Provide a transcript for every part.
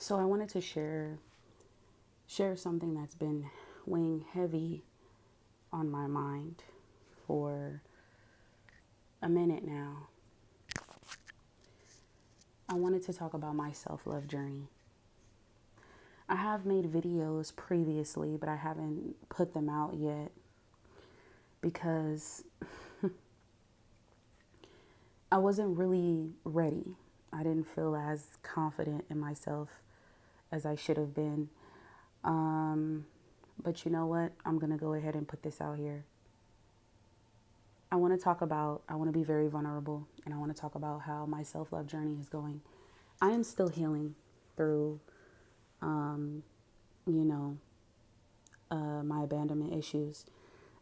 So I wanted to share something that's been weighing heavy on my mind for a minute now. I wanted to talk about my self-love journey. I have made videos previously, but I haven't put them out yet because I wasn't really ready. I didn't feel as confident in myself as I should have been. But you know what? I'm going to go ahead and put this out here. I want to be very vulnerable, and I want to talk about how my self-love journey is going. I am still healing through, um, you know, my abandonment issues.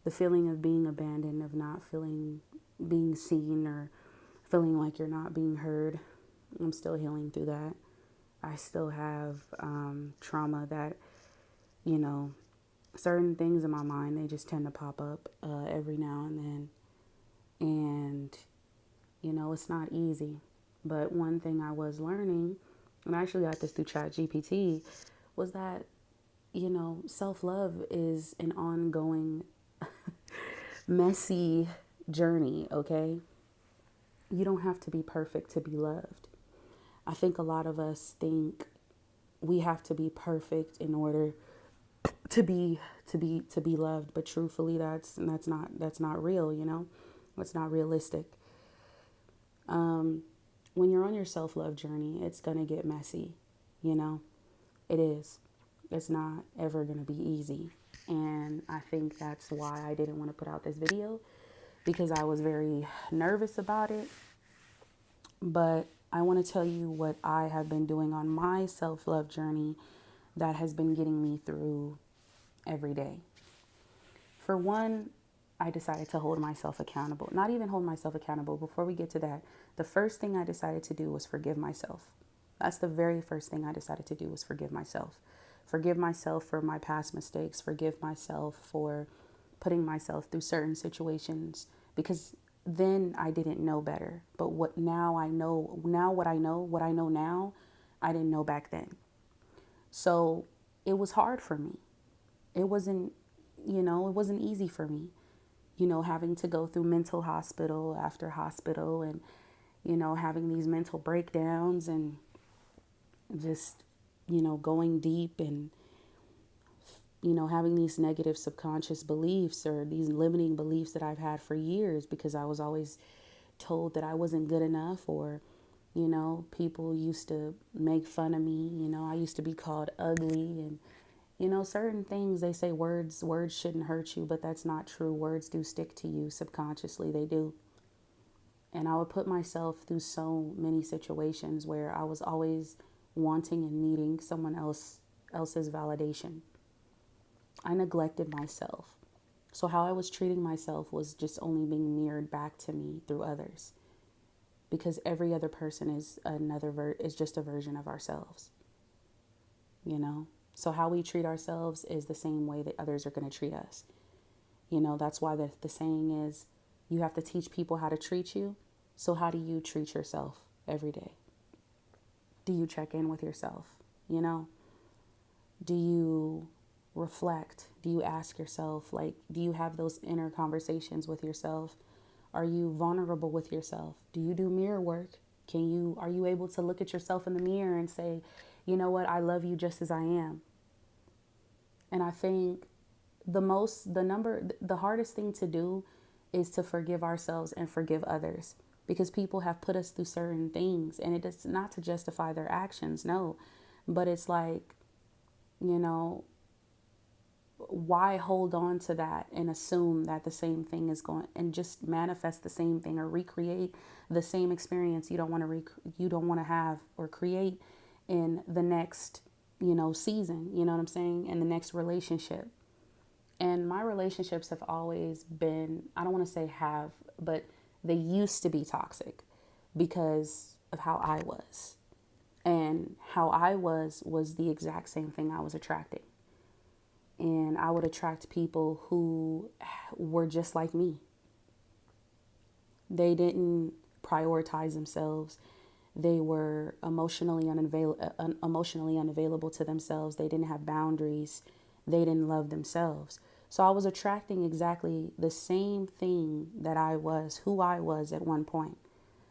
The feeling of being abandoned, of not being seen, or feeling like you're not being heard. I'm still healing through that. I still have trauma that, you know, certain things in my mind, they just tend to pop up every now and then. And, it's not easy. But one thing I was learning, and I actually got this through ChatGPT, was that, self-love is an ongoing, messy journey, okay? You don't have to be perfect to be loved. I think a lot of us think we have to be perfect in order to be loved, but truthfully that's not real. It's not realistic. When you're on your self-love journey, it's going to get messy. It is. It's not ever going to be easy. And I think that's why I didn't want to put out this video, because I was very nervous about it. But I want to tell you what I have been doing on my self-love journey that has been getting me through every day. For one, I decided to hold myself accountable. Not even hold myself accountable. Before we get to that, the first thing I decided to do was forgive myself. That's the very first thing I decided to do, was forgive myself. Forgive myself for my past mistakes. Forgive myself for putting myself through certain situations, because then I didn't know better. But what I know now, I didn't know back then. So it was hard for me. It wasn't easy for me, having to go through mental hospital after hospital, and, having these mental breakdowns, and just, going deep, and, having these negative subconscious beliefs, or these limiting beliefs that I've had for years, because I was always told that I wasn't good enough, or, people used to make fun of me. I used to be called ugly, and, certain things. They say words shouldn't hurt you, but that's not true. Words do stick to you subconsciously. They do. And I would put myself through so many situations where I was always wanting and needing someone else's validation. I neglected myself. So how I was treating myself was just only being mirrored back to me through others, because every other person is just a version of ourselves. So how we treat ourselves is the same way that others are going to treat us. That's why the saying is, you have to teach people how to treat you. So how do you treat yourself every day? Do you check in with yourself? Do you reflect? Do you ask yourself, do you have those inner conversations with yourself? Are you vulnerable with yourself? Do you do mirror work? Are you able to look at yourself in the mirror and say, you know what, I love you just as I am? And I think the hardest thing to do is to forgive ourselves and forgive others, because people have put us through certain things, and it is not to justify their actions, no, but it's like, why hold on to that and assume that the same thing is going, and just manifest the same thing or recreate the same experience you don't want to have or create in the next, season, you know what I'm saying, in the next relationship. And my relationships have always been, I don't want to say have, but they used to be toxic because of how I was. And how I was the exact same thing I was attracting. And I would attract people who were just like me. They didn't prioritize themselves. They were emotionally unavailable to themselves. They didn't have boundaries. They didn't love themselves. So I was attracting exactly the same thing that I was, who I was at one point.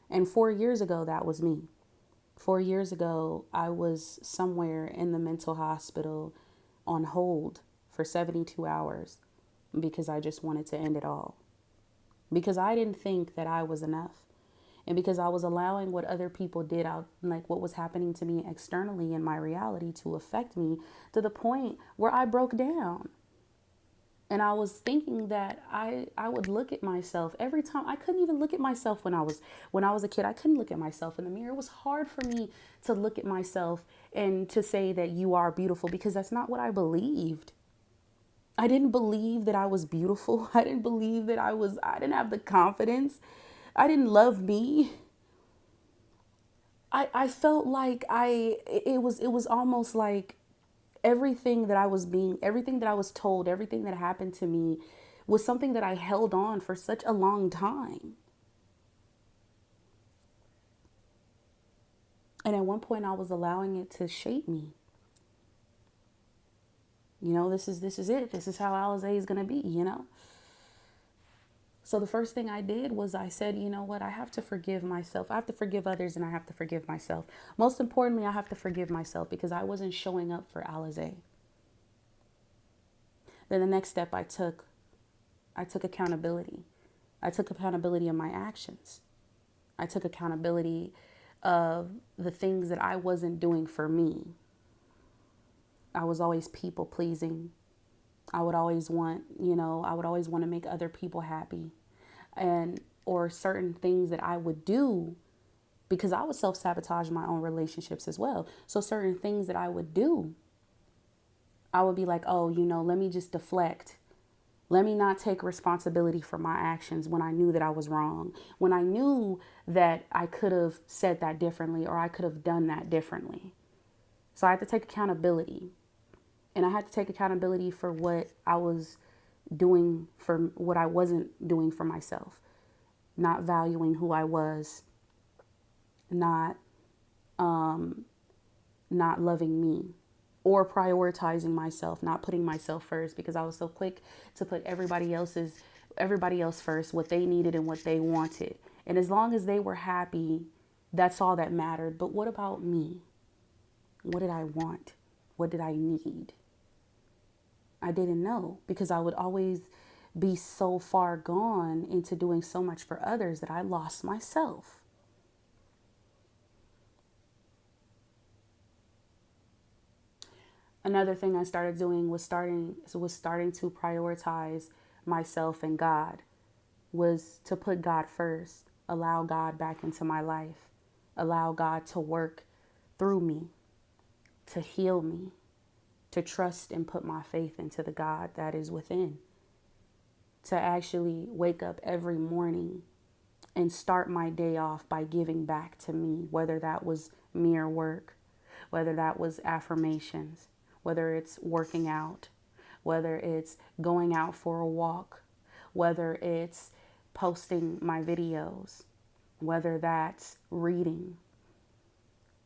And 4 years ago, that was me. 4 years ago, I was somewhere in the mental hospital on hold for 72 hours because I just wanted to end it all. Because I didn't think that I was enough. And because I was allowing what other people did out, like what was happening to me externally in my reality to affect me to the point where I broke down. And I was thinking that I would look at myself every time. I couldn't even look at myself when I was a kid. I couldn't look at myself in the mirror. It was hard for me to look at myself and to say that you are beautiful because that's not what I believed. I didn't believe that I was beautiful. I didn't believe that I didn't have the confidence. I didn't love me. I felt like it was almost like everything that I was told, everything that happened to me was something that I held on for such a long time. And at one point I was allowing it to shape me. This is it. This is how Alizé is going to be. So the first thing I did was I said, you know what? I have to forgive myself. I have to forgive others and I have to forgive myself. Most importantly, I have to forgive myself because I wasn't showing up for Alizé. Then the next step I took accountability. I took accountability of my actions. I took accountability of the things that I wasn't doing for me. I was always people pleasing. I would always want to make other people happy, or certain things that I would do because I would self-sabotage my own relationships as well. So certain things that I would do, I would be like, oh, let me just deflect. Let me not take responsibility for my actions when I knew that I was wrong, when I knew that I could have said that differently or I could have done that differently. So I had to take accountability. And I had to take accountability for what I was doing, for what I wasn't doing for myself. Not valuing who I was, not loving me, or prioritizing myself, not putting myself first, because I was so quick to put everybody else first, what they needed and what they wanted. And as long as they were happy, that's all that mattered. But what about me? What did I want? What did I need? I didn't know, because I would always be so far gone into doing so much for others that I lost myself. Another thing I started doing was starting to prioritize myself and God, was to put God first, allow God back into my life, allow God to work through me, to heal me, to trust and put my faith into the God that is within, to actually wake up every morning and start my day off by giving back to me, whether that was mere work, whether that was affirmations, whether it's working out, whether it's going out for a walk, whether it's posting my videos, whether that's reading,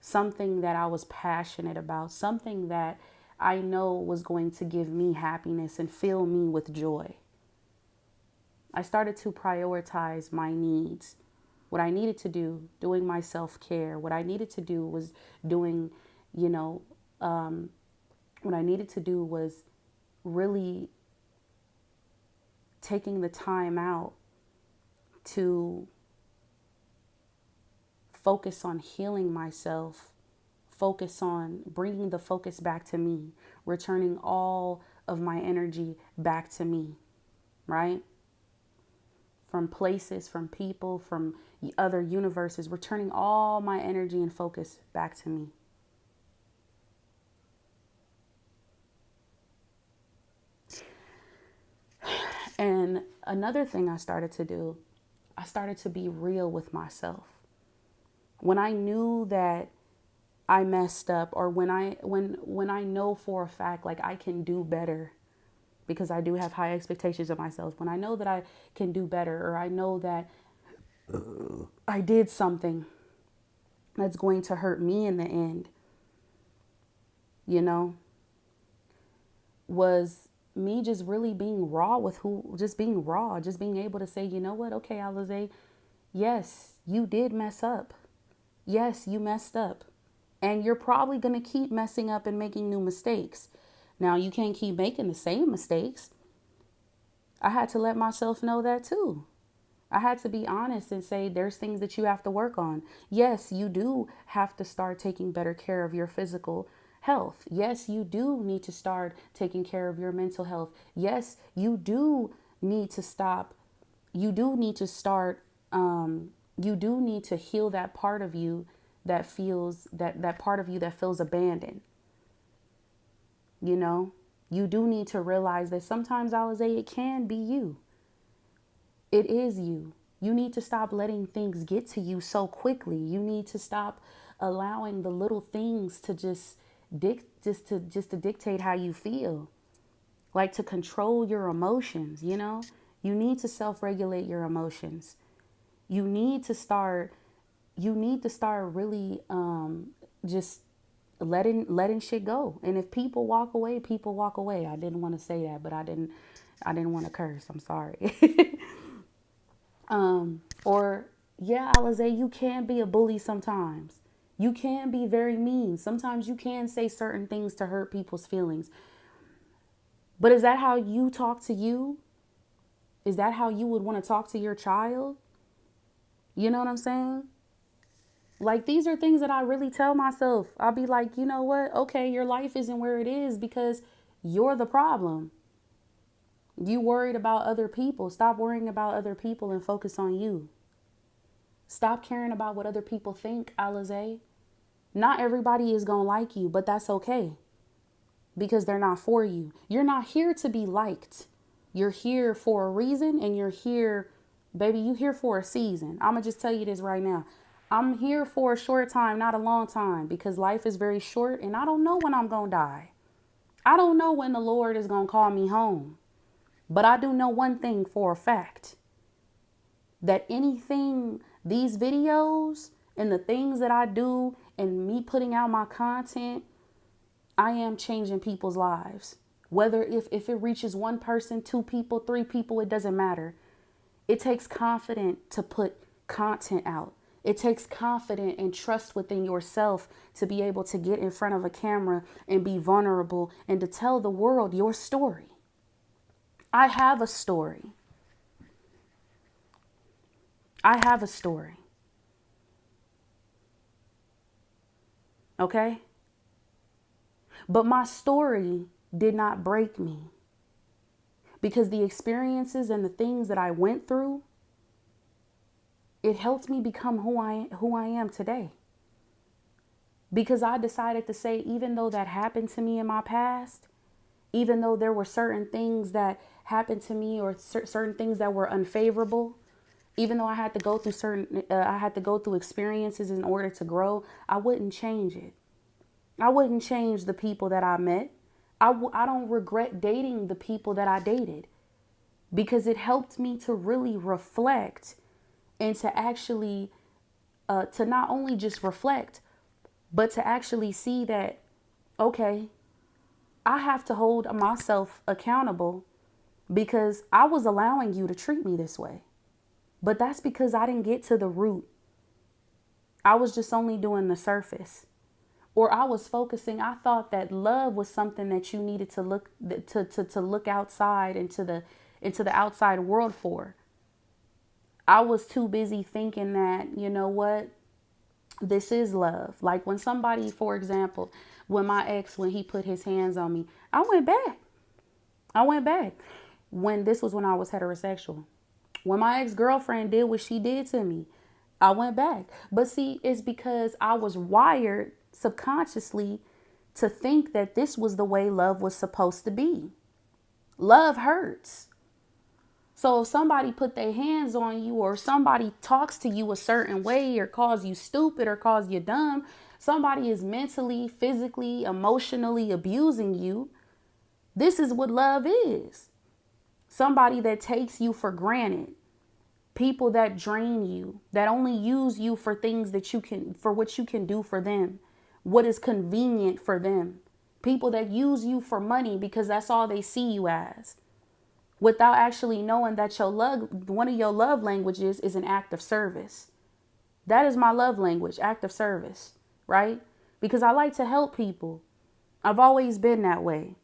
something that I was passionate about, something that I know was going to give me happiness and fill me with joy. I started to prioritize my needs. What I needed to do, doing my self-care. What I needed to do was what I needed to do was really taking the time out to focus on healing myself, focus on bringing the focus back to me, returning all of my energy back to me, right? From places, from people, from other universes, returning all my energy and focus back to me. And another thing I started to do, I started to be real with myself. When I knew that I messed up, or when I know for a fact, like, I can do better, because I do have high expectations of myself. When I know that I can do better, or I know that I did something that's going to hurt me in the end, you know, was me just really being raw with just being raw, just being able to say, you know what? Okay, Alize, yes, you did mess up. Yes, you messed up. And you're probably going to keep messing up and making new mistakes. Now, you can't keep making the same mistakes. I had to let myself know that too. I had to be honest and say there's things that you have to work on. Yes, you do have to start taking better care of your physical health. Yes, you do need to start taking care of your mental health. Yes, you do need to stop. You do need to start. You do need to heal that part of you that feels that part of you that feels abandoned. You know, you do need to realize that sometimes, Alize, it can be you. It is you. You need to stop letting things get to you so quickly. You need to stop allowing the little things to just dictate how you feel. Like to control your emotions, you know? You need to self-regulate your emotions. You need to start really just letting shit go. And if people walk away, people walk away. I didn't want to say that, but I didn't want to curse. I'm sorry. Or yeah, Alize, you can be a bully sometimes. You can be very mean. Sometimes you can say certain things to hurt people's feelings. But is that how you talk to you? Is that how you would want to talk to your child? You know what I'm saying? Like, these are things that I really tell myself. I'll be like, you know what? Okay, your life isn't where it is because you're the problem. You worried about other people. Stop worrying about other people and focus on you. Stop caring about what other people think, Alize. Not everybody is going to like you, but that's okay. Because they're not for you. You're not here to be liked. You're here for a reason, and you're here, baby, you here for a season. I'm going to just tell you this right now. I'm here for a short time, not a long time, because life is very short, and I don't know when I'm going to die. I don't know when the Lord is going to call me home. But I do know one thing for a fact, that anything, these videos and the things that I do and me putting out my content, I am changing people's lives. Whether if it reaches one person, two people, three people, it doesn't matter. It takes confidence to put content out. It takes confidence and trust within yourself to be able to get in front of a camera and be vulnerable and to tell the world your story. I have a story. I have a story. Okay? But my story did not break me, because the experiences and the things that I went through, it helped me become who I am today. Because I decided to say, even though that happened to me in my past, even though there were certain things that happened to me or certain things that were unfavorable, even though I had to go through experiences in order to grow, I wouldn't change it. I wouldn't change the people that I met. I don't regret dating the people that I dated, because it helped me to really reflect and to actually, to not only just reflect, but to actually see that, okay, I have to hold myself accountable because I was allowing you to treat me this way. But that's because I didn't get to the root. I was just only doing the surface. Or I was focusing, I thought that love was something that you needed to look outside into the outside world for. I was too busy thinking that, you know what, this is love. Like when somebody, for example, when my ex, when he put his hands on me, I went back. When I was heterosexual. When my ex-girlfriend did what she did to me, I went back. But see, it's because I was wired subconsciously to think that this was the way love was supposed to be. Love hurts. So if somebody put their hands on you, or somebody talks to you a certain way, or calls you stupid, or calls you dumb, somebody is mentally, physically, emotionally abusing you. This is what love is. Somebody that takes you for granted, People that drain you, that only use you for things for what you can do for them, what is convenient for them. People that use you for money because that's all they see you as, without actually knowing that one of your love languages is an act of service. That is my love language, act of service, right? Because I like to help people. I've always been that way.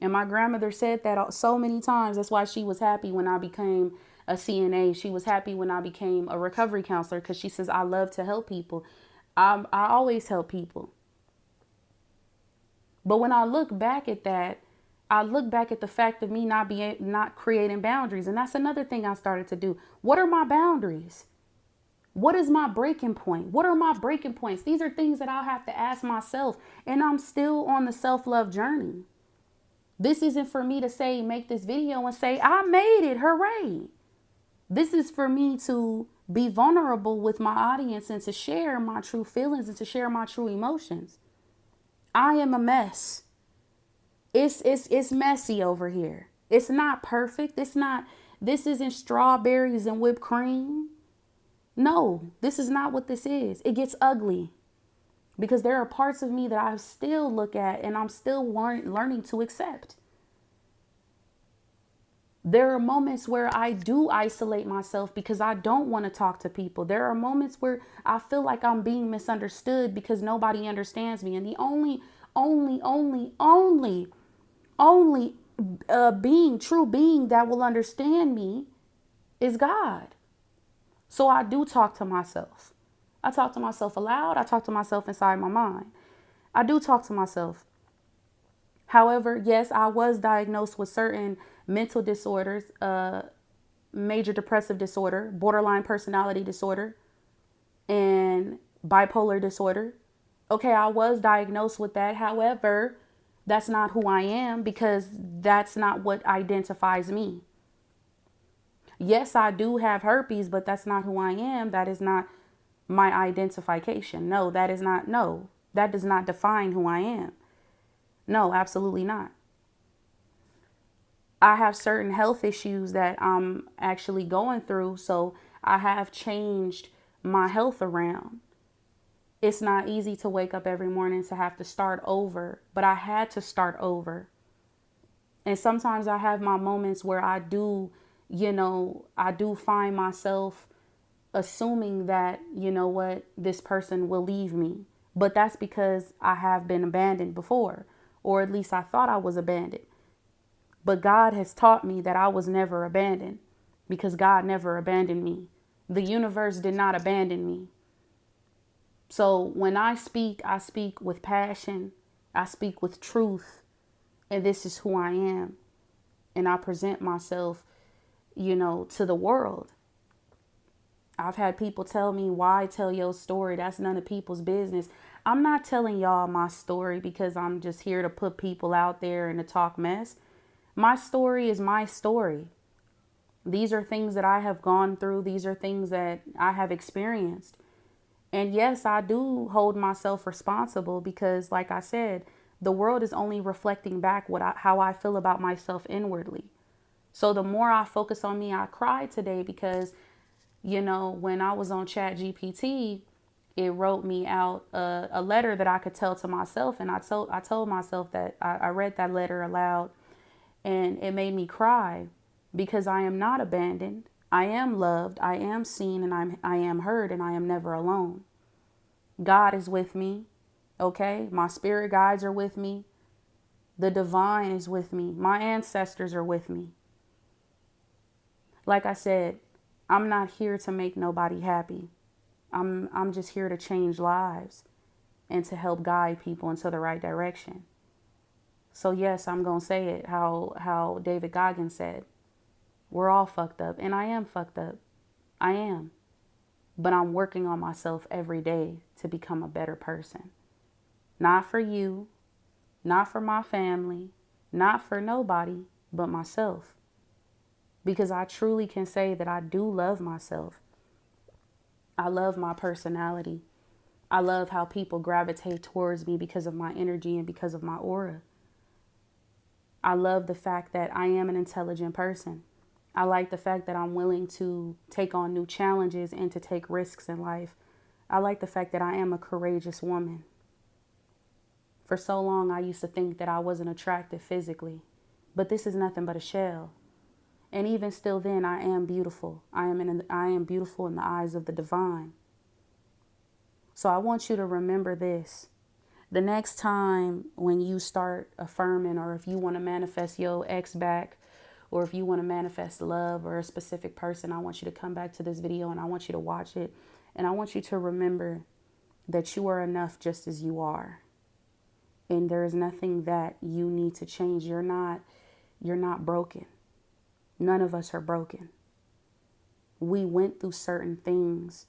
And my grandmother said that so many times. That's why she was happy when I became a CNA. She was happy when I became a recovery counselor, because she says, I love to help people. I always help people. But when I look back at that, I look back at the fact of me not creating boundaries. And that's another thing I started to do. What are my boundaries? What is my breaking point? What are my breaking points? These are things that I'll have to ask myself. And I'm still on the self-love journey. This isn't for me to say, make this video and say, I made it, hooray. This is for me to be vulnerable with my audience and to share my true feelings and to share my true emotions. I am a mess. It's messy over here. It's not perfect. This isn't strawberries and whipped cream. No, this is not what this is. It gets ugly because there are parts of me that I still look at and I'm still learning to accept. There are moments where I do isolate myself because I don't want to talk to people. There are moments where I feel like I'm being misunderstood because nobody understands me. And the only true being that will understand me is God. So I do talk to myself. I talk to myself aloud. I talk to myself inside my mind. I do talk to myself. However, yes, I was diagnosed with certain mental disorders, major depressive disorder, borderline personality disorder, and bipolar disorder. Okay, I was diagnosed with that. However, that's not who I am because that's not what identifies me. Yes, I do have herpes, but that's not who I am. That is not my identification. That does not define who I am. No, absolutely not. I have certain health issues that I'm actually going through, so I have changed my health around. It's not easy to wake up every morning to have to start over, but I had to start over. And sometimes I have my moments where I do find myself assuming that, this person will leave me. But that's because I have been abandoned before, or at least I thought I was abandoned. But God has taught me that I was never abandoned because God never abandoned me. The universe did not abandon me. So when I speak with passion. I speak with truth. And this is who I am. And I present myself, to the world. I've had people tell me, why tell your story? That's none of people's business. I'm not telling y'all my story because I'm just here to put people out there and to talk mess. My story is my story. These are things that I have gone through. These are things that I have experienced. And yes, I do hold myself responsible because, like I said, the world is only reflecting back how I feel about myself inwardly. So the more I focus on me, I cried today because, when I was on ChatGPT, it wrote me out a letter that I could tell to myself. And I told myself that I read that letter aloud, and it made me cry because I am not abandoned. I am loved. I am seen, and I am heard, and I am never alone. God is with me. Okay. My spirit guides are with me. The divine is with me. My ancestors are with me. Like I said, I'm not here to make nobody happy. I'm just here to change lives and to help guide people into the right direction. So yes, I'm going to say it how David Goggins said, we're all fucked up, and I am fucked up. I am. But I'm working on myself every day to become a better person. Not for you, not for my family, not for nobody, but myself. Because I truly can say that I do love myself. I love my personality. I love how people gravitate towards me because of my energy and because of my aura. I love the fact that I am an intelligent person. I like the fact that I'm willing to take on new challenges and to take risks in life. I like the fact that I am a courageous woman. For so long, I used to think that I wasn't attractive physically, but this is nothing but a shell. And even still then, I am beautiful. I am beautiful in the eyes of the divine. So I want you to remember this. The next time when you start affirming, or if you want to manifest your ex back, or if you want to manifest love or a specific person, I want you to come back to this video and I want you to watch it. And I want you to remember that you are enough just as you are. And there is nothing that you need to change. You're not broken. None of us are broken. We went through certain things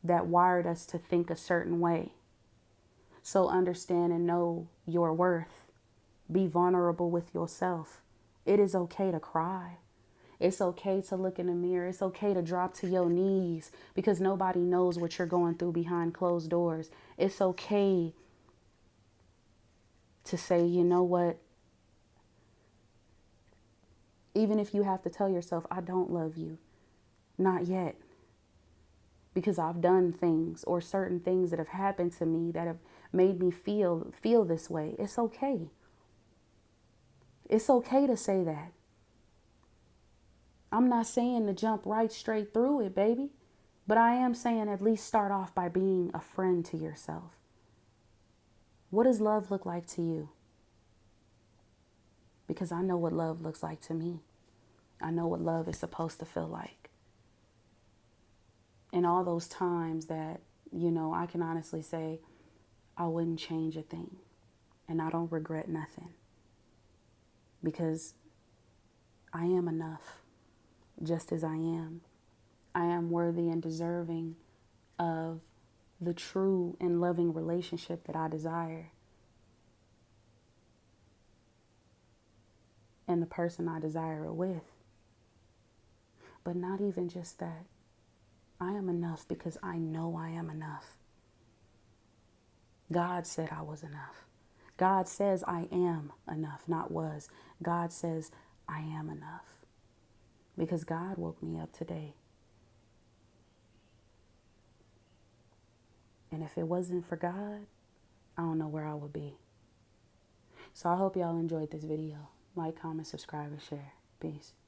that wired us to think a certain way. So understand and know your worth. Be vulnerable with yourself. It is okay to cry. It's okay to look in the mirror. It's okay to drop to your knees because nobody knows what you're going through behind closed doors. It's okay to say, you know what? Even if you have to tell yourself, I don't love you. Not yet. Because I've done things or certain things that have happened to me that have made me feel this way. It's okay. It's okay to say that. I'm not saying to jump right straight through it, baby. But I am saying at least start off by being a friend to yourself. What does love look like to you? Because I know what love looks like to me. I know what love is supposed to feel like. And all those times that, I can honestly say I wouldn't change a thing. And I don't regret nothing. Because I am enough, just as I am. I am worthy and deserving of the true and loving relationship that I desire. And the person I desire it with. But not even just that. I am enough because I know I am enough. God said I was enough. God says I am enough, not was. God says I am enough. Because God woke me up today. And if it wasn't for God, I don't know where I would be. So I hope y'all enjoyed this video. Like, comment, subscribe, and share. Peace.